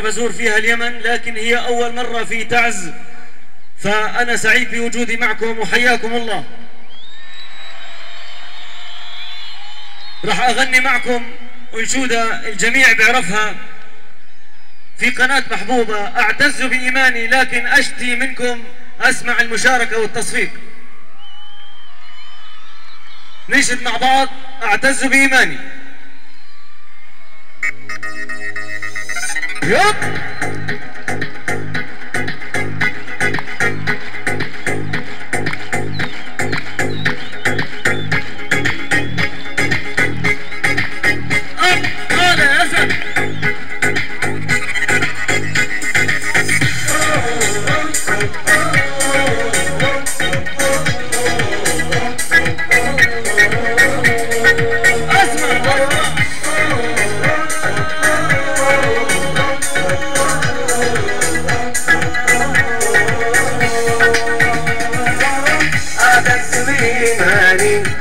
بزور فيها اليمن، لكن هي أول مرة في تعز، فأنا سعيد بوجودي معكم وحياكم الله. راح أغني معكم أنشودة الجميع بيعرفها في قناة محبوبة، أعتز بإيماني لكن أشتي منكم أسمع المشاركة والتصفيق. ننشد مع بعض أعتز بإيماني. يب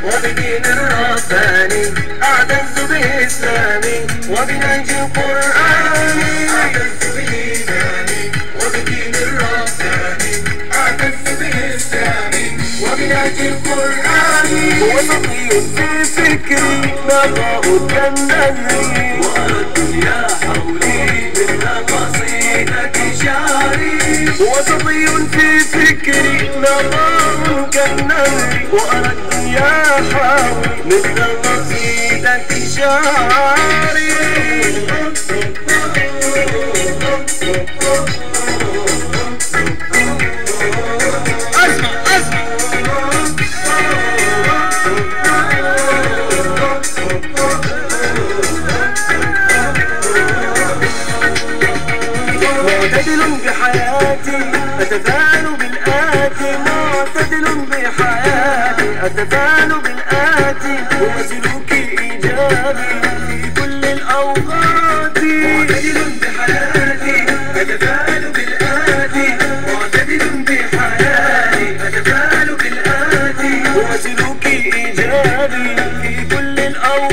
وبدين الرباني، أعتز بإسلامي وبنهج قرآني. أعتز بإيماني وبدين الرباني، أعتز بإسلامي وبنهج قرآني. وسطي في فكري نقاء كالنهر، وأرى الدنيا حولي مثل قصيدة شعري. وسطي في فكري نقاء كالنهر، وأرى الدنيا حولي مثل قصيدة شعري. معتدل بحياتي أتفانى بالآتي، معتدل بحياتي أتفانى بالآتي، وسلوكي إيجابي في كل الأوقات. معتدل بحياتي أتفانى بالآتي، معتدل بحياتي أتفانى بالآتي، وسلوكي إيجابي في كل الأوقات.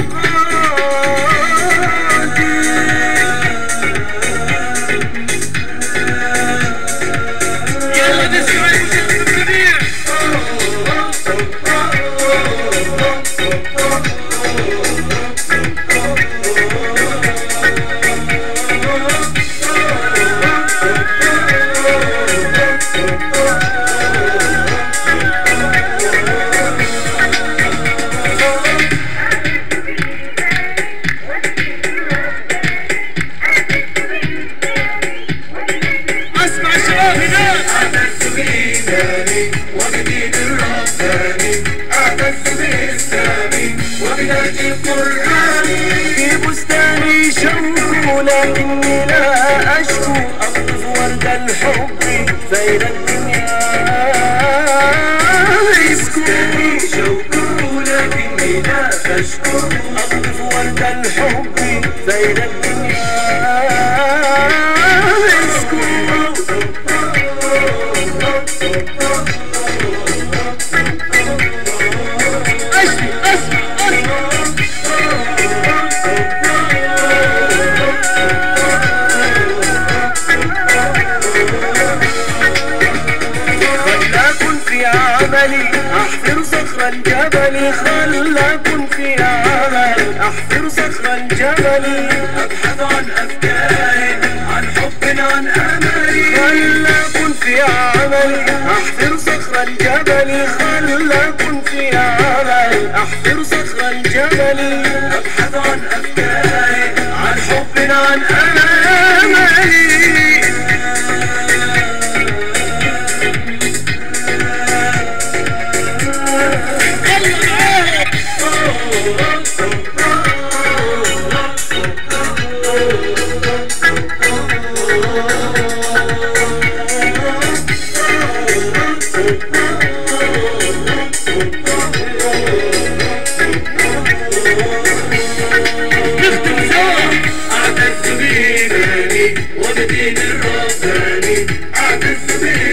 في بستاني شوق لكني لا أشكو، أقطف ورد الحب بين الدنيا يسكو. في بستاني شوق لكني لا أشكو، أقطف ورد الحب بين الدنيا يسكو. أحفر صخر الجبل، خلكن في عمل أحفر صخر الجبل، أبحث عن أفكار عن حب عن أمل. خلكن في عمل أحفر صخر الجبل، خلكن في عمل أحفر صخر الجبل، أبحث عن أفكار عن حب عن أمل. وبدين الرباني أعتز بإيماني